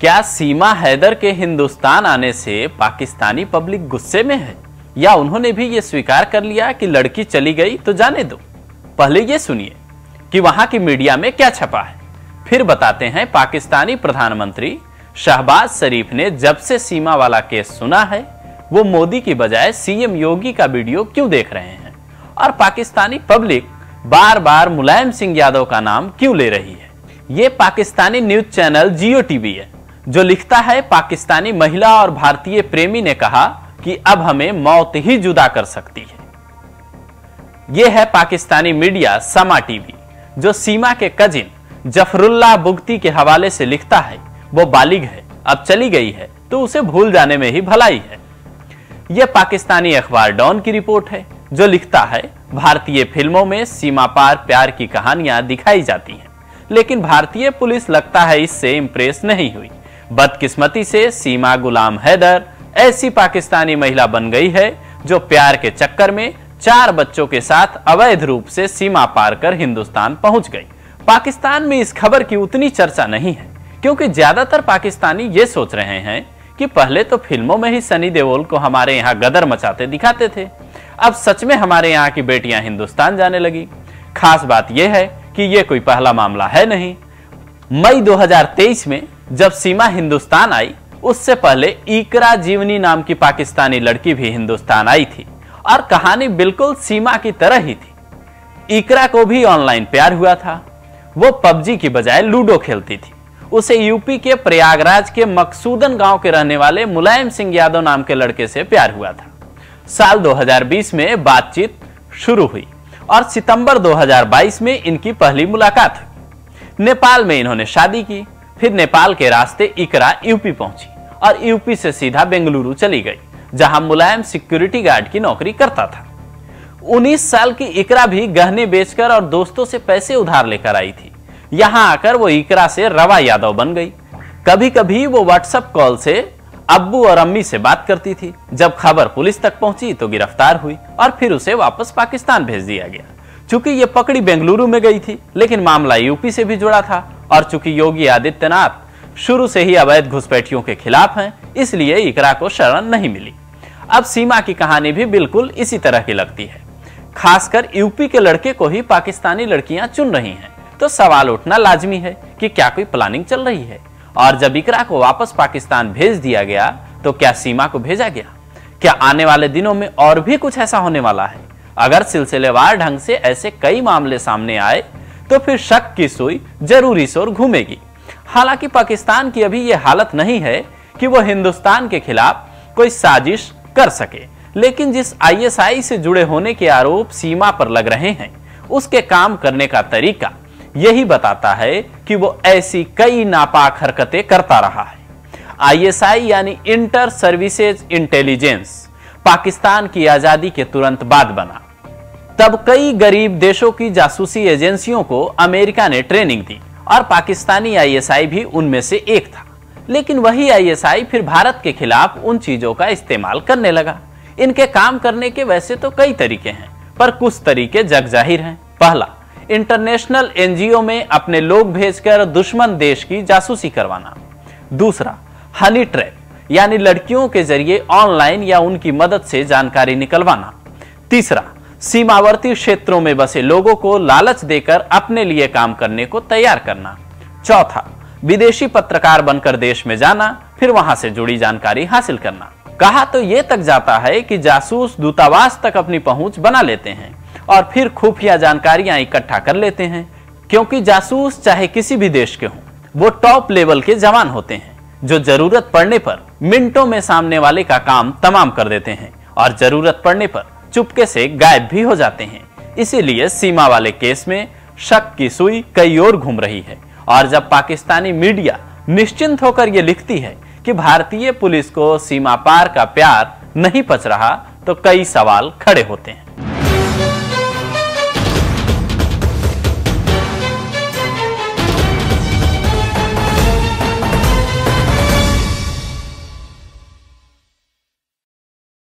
क्या सीमा हैदर के हिंदुस्तान आने से पाकिस्तानी पब्लिक गुस्से में है, या उन्होंने भी ये स्वीकार कर लिया कि लड़की चली गई तो जाने दो? पहले ये सुनिए कि वहां की मीडिया में क्या छपा है, फिर बताते हैं पाकिस्तानी प्रधानमंत्री शहबाज शरीफ ने जब से सीमा वाला केस सुना है वो मोदी की बजाय सीएम योगी का वीडियो क्यों देख रहे हैं, और पाकिस्तानी पब्लिक बार बार मुलायम सिंह यादव का नाम क्यों ले रही है। ये पाकिस्तानी न्यूज चैनल जियो टीवी है जो लिखता है, पाकिस्तानी महिला और भारतीय प्रेमी ने कहा कि अब हमें मौत ही जुदा कर सकती है। यह है पाकिस्तानी मीडिया समा टीवी जो सीमा के कजिन जफरुल्लाह बुगती के हवाले से लिखता है, वो बालिग है, अब चली गई है तो उसे भूल जाने में ही भलाई है। यह पाकिस्तानी अखबार डॉन की रिपोर्ट है जो लिखता है, भारतीय फिल्मों में सीमा पार प्यार की कहानियां दिखाई जाती हैं, लेकिन भारतीय पुलिस लगता है इससे इंप्रेस नहीं हुई। बदकिस्मती से सीमा गुलाम हैदर ऐसी पाकिस्तानी महिला बन गई है जो प्यार के चक्कर में 4 बच्चों के साथ अवैध रूप से सीमा पार कर हिंदुस्तान पहुंच गई। पाकिस्तान में इस खबर की उतनी चर्चा नहीं है क्योंकि ज्यादातर पाकिस्तानी ये सोच रहे हैं कि पहले तो फिल्मों में ही सनी देओल को हमारे यहाँ गदर मचाते दिखाते थे, अब सच में हमारे यहाँ की बेटियां हिंदुस्तान जाने लगी। खास बात यह है कि यह कोई पहला मामला है नहीं। मई 2023 में जब सीमा हिंदुस्तान आई, उससे पहले इकरा जीवनी नाम की पाकिस्तानी लड़की भी हिंदुस्तान आई थी और कहानी बिल्कुल सीमा की तरह ही थी। इकरा को भी ऑनलाइन प्यार हुआ था। वो पबजी की बजाय लूडो खेलती थी। उसे यूपी के प्रयागराज के मकसूदन गांव के रहने वाले मुलायम सिंह यादव नाम के लड़के से प्यार हुआ था। साल 2020 में बातचीत शुरू हुई और सितंबर 2022 में इनकी पहली मुलाकात हुई। नेपाल में इन्होंने शादी की। फिर नेपाल के रास्ते इकरा यूपी पहुंची और यूपी से सीधा बेंगलुरु चली गई, जहां मुलायम सिक्योरिटी गार्ड की नौकरी करता था। 19 साल की इकरा भी गहने बेचकर और दोस्तों से पैसे उधार लेकर आई थी। यहां आकर वो इकरा से रवा यादव बन गई। कभी कभी वो व्हाट्सएप कॉल से अब्बू और अम्मी से बात करती थी। जब खबर पुलिस तक पहुंची तो गिरफ्तार हुई और फिर उसे वापस पाकिस्तान भेज दिया गया। चूंकि ये पकड़ी बेंगलुरु में गई थी, लेकिन मामला यूपी से भी जुड़ा था और चूंकि योगी आदित्यनाथ शुरू से ही अवैध घुसपैठियों के खिलाफ हैं, इसलिए इकरा को शरण नहीं मिली। अब सीमा की कहानी भी बिल्कुल इसी तरह की लगती है। खासकर यूपी के लड़के को ही पाकिस्तानी लड़कियां चुन रही हैं, तो सवाल उठना लाजमी है कि क्या कोई प्लानिंग चल रही है। और जब इकरा को वापस पाकिस्तान भेज दिया गया तो क्या सीमा को भेजा गया? क्या आने वाले दिनों में और भी कुछ ऐसा होने वाला है? अगर सिलसिलेवार ढंग से ऐसे कई मामले सामने आए तो फिर शक की सुई जरूर इस ओर घूमेगी। हालांकि पाकिस्तान की अभी यह हालत नहीं है कि वो हिंदुस्तान के खिलाफ कोई साजिश कर सके, लेकिन जिस आईएसआई से जुड़े होने के आरोप सीमा पर लग रहे हैं, उसके काम करने का तरीका यही बताता है कि वो ऐसी कई नापाक हरकतें करता रहा है। आईएसआई यानी इंटर सर्विसेज इंटेलिजेंस पाकिस्तान की आजादी के तुरंत बाद बना। तब कई गरीब देशों की जासूसी एजेंसियों को अमेरिका ने ट्रेनिंग दी और पाकिस्तानी आईएसआई भी उनमें से एक था। लेकिन वही आईएसआई फिर भारत के खिलाफ उन चीजों का इस्तेमाल करने लगा। इनके काम करने के वैसे तो कई तरीके हैं, पर कुछ तरीके जग जाहिर हैं। पहला, इंटरनेशनल एनजीओ में अपने लोग भेजकर दुश्मन देश की जासूसी करवाना। दूसरा, हनी ट्रैप यानी लड़कियों के जरिए ऑनलाइन या उनकी मदद से जानकारी निकलवाना। तीसरा, सीमावर्ती क्षेत्रों में बसे लोगों को लालच देकर अपने लिए काम करने को तैयार करना। चौथा, विदेशी पत्रकार बनकर देश में जाना, फिर वहां से जुड़ी जानकारी हासिल करना। कहा तो यह तक जाता है कि जासूस दूतावास तक अपनी पहुंच बना लेते हैं और फिर खुफिया जानकारियां इकट्ठा कर लेते हैं, क्योंकि जासूस चाहे किसी भी देश के हों, वो टॉप लेवल के जवान होते हैं जो जरूरत पड़ने पर मिनटों में सामने वाले का काम तमाम कर देते हैं और जरूरत पड़ने पर चुपके से गायब भी हो जाते हैं। इसीलिए सीमा वाले केस में शक की सुई कई और घूम रही है। और जब पाकिस्तानी मीडिया निश्चिंत होकर यह लिखती है कि भारतीय पुलिस को सीमा पार का प्यार नहीं पच रहा, तो कई सवाल खड़े होते हैं।